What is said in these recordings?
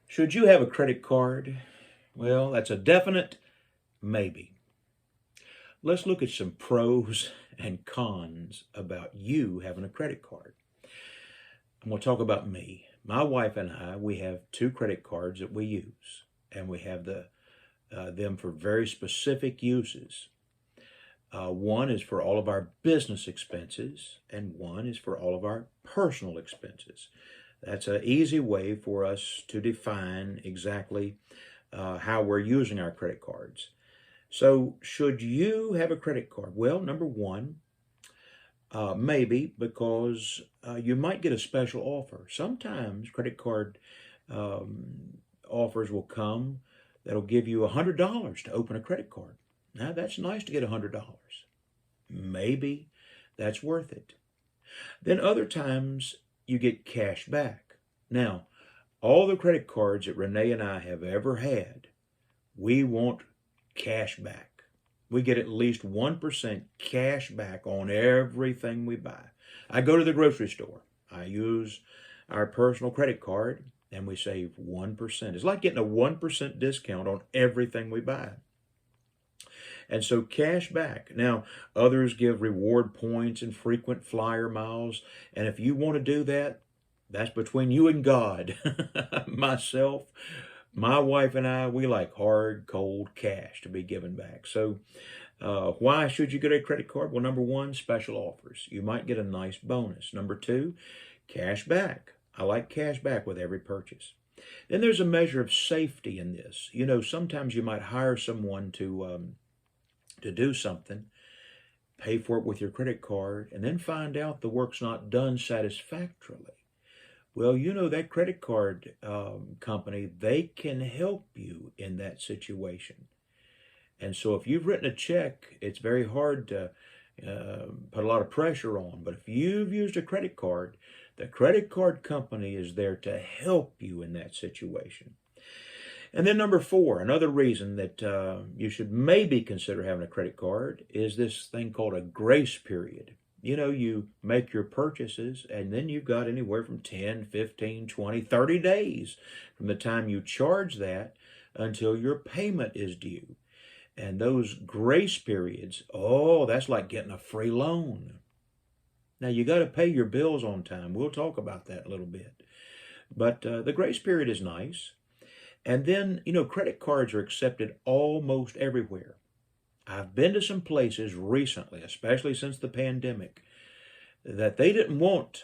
Should you have a credit card? Well, that's a definite maybe. Let's look at some pros and cons about you having a credit card. I'm going to talk about me. My wife and I, we have two credit cards that we use, and we have them for very specific uses. One is for all of our business expenses, and one is for all of our personal expenses. That's an easy way for us to define exactly how we're using our credit cards. So, should you have a credit card? Well, number one, maybe because you might get a special offer. Sometimes credit card offers will come that'll give you $100 to open a credit card. Now, that's nice to get $100. Maybe that's worth it. Then other times you get cash back. Now, all the credit cards that Renee and I have ever had, we want cash back. We get at least 1% cash back on everything we buy. I go to the grocery store. I use our personal credit card and we save 1%. It's like getting a 1% discount on everything we buy. And so cash back. Now, others give reward points and frequent flyer miles. And if you want to do that, that's between you and God. Myself, my wife and I, we like hard, cold cash to be given back. So why should you get a credit card? Well, number one, special offers. You might get a nice bonus. Number two, cash back. I like cash back with every purchase. Then there's a measure of safety in this. You know, sometimes you might hire someone to do something, pay for it with your credit card, and then find out the work's not done satisfactorily. Well, you know, that credit card company, they can help you in that situation. And so if you've written a check, it's very hard to put a lot of pressure on. But if you've used a credit card, the credit card company is there to help you in that situation. And then number four, another reason that you should maybe consider having a credit card is this thing called a grace period. You know, you make your purchases and then you've got anywhere from 10, 15, 20, 30 days from the time you charge that until your payment is due. And those grace periods, oh, that's like getting a free loan. Now, you got to pay your bills on time. We'll talk about that a little bit. But the grace period is nice. And then, you know, credit cards are accepted almost everywhere. I've been to some places recently, especially since the pandemic, that they didn't want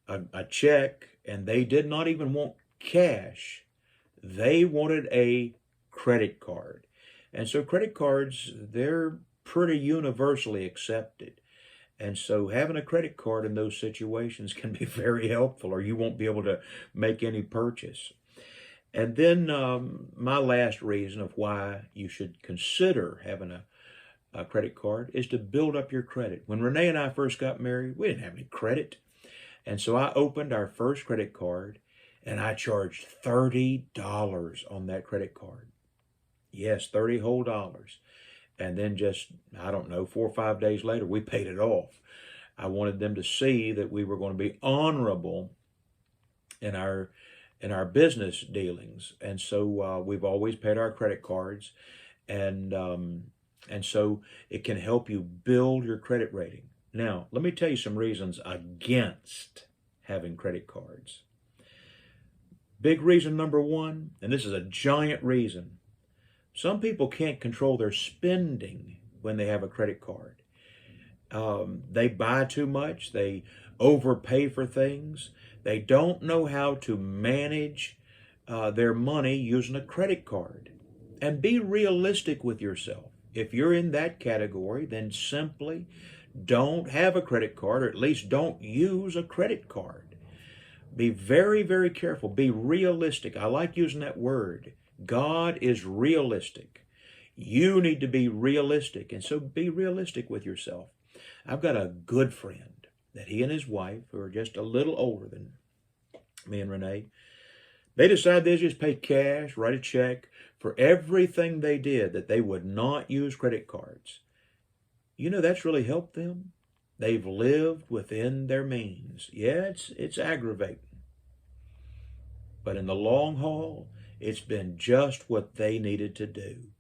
a check and they did not even want cash. They wanted a credit card. And so credit cards, they're pretty universally accepted. And so having a credit card in those situations can be very helpful, or you won't be able to make any purchase. And then my last reason of why you should consider having a credit card is to build up your credit. When Renee and I first got married, we didn't have any credit. And so I opened our first credit card and I charged $30 on that credit card. Yes, 30 whole dollars. And then just, I don't know, 4 or 5 days later, we paid it off. I wanted them to see that we were going to be honorable in our business dealings. And so we've always paid our credit cards. And so it can help you build your credit rating. Now, let me tell you some reasons against having credit cards. Big reason number one, and this is a giant reason. Some people can't control their spending when they have a credit card. They buy too much. They overpay for things. They don't know how to manage their money using a credit card. And be realistic with yourself. If you're in that category, then simply don't have a credit card, or at least don't use a credit card. Be very, very careful. Be realistic. I like using that word. God is realistic. You need to be realistic, and so be realistic with yourself. I've got a good friend that he and his wife, who are just a little older than me and Renee, they decided they just pay cash, write a check for everything they did, that they would not use credit cards. You know, that's really helped them. They've lived within their means. Yeah, it's aggravating. But in the long haul, it's been just what they needed to do.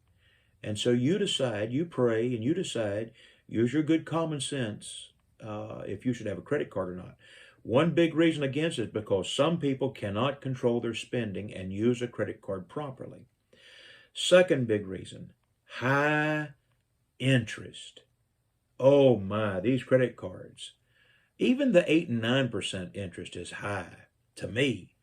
And so you decide, you pray, and you decide, use your good common sense if you should have a credit card or not. One big reason against it is because some people cannot control their spending and use a credit card properly. Second big reason, high interest. Oh my, these credit cards. Even the 8 and 9% interest is high to me.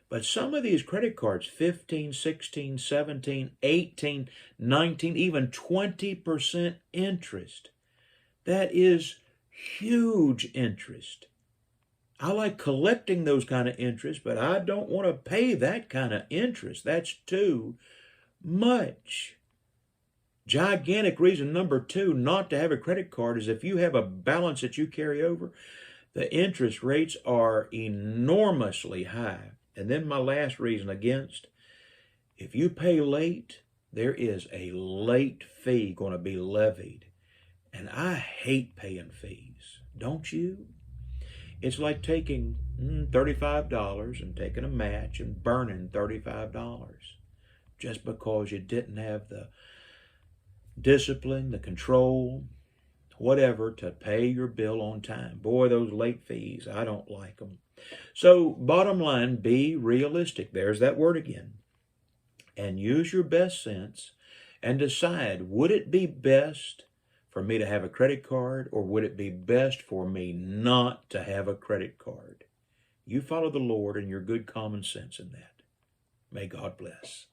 But some of these credit cards, 15, 16, 17, 18, 19, even 20% interest. That is huge interest. I like collecting those kind of interest, but I don't want to pay that kind of interest. That's too much. Gigantic reason number 2 not to have a credit card is if you have a balance that you carry over, the interest rates are enormously high. And then my last reason against, if you pay late, there is a late fee going to be levied. And I hate paying fees, don't you? It's like taking $35 and taking a match and burning $35 just because you didn't have the discipline, the control, whatever, to pay your bill on time. Boy, those late fees, I don't like them. So bottom line, be realistic. There's that word again. And use your best sense and decide, would it be best for me to have a credit card, or would it be best for me not to have a credit card? You follow the Lord and your good common sense in that. May God bless.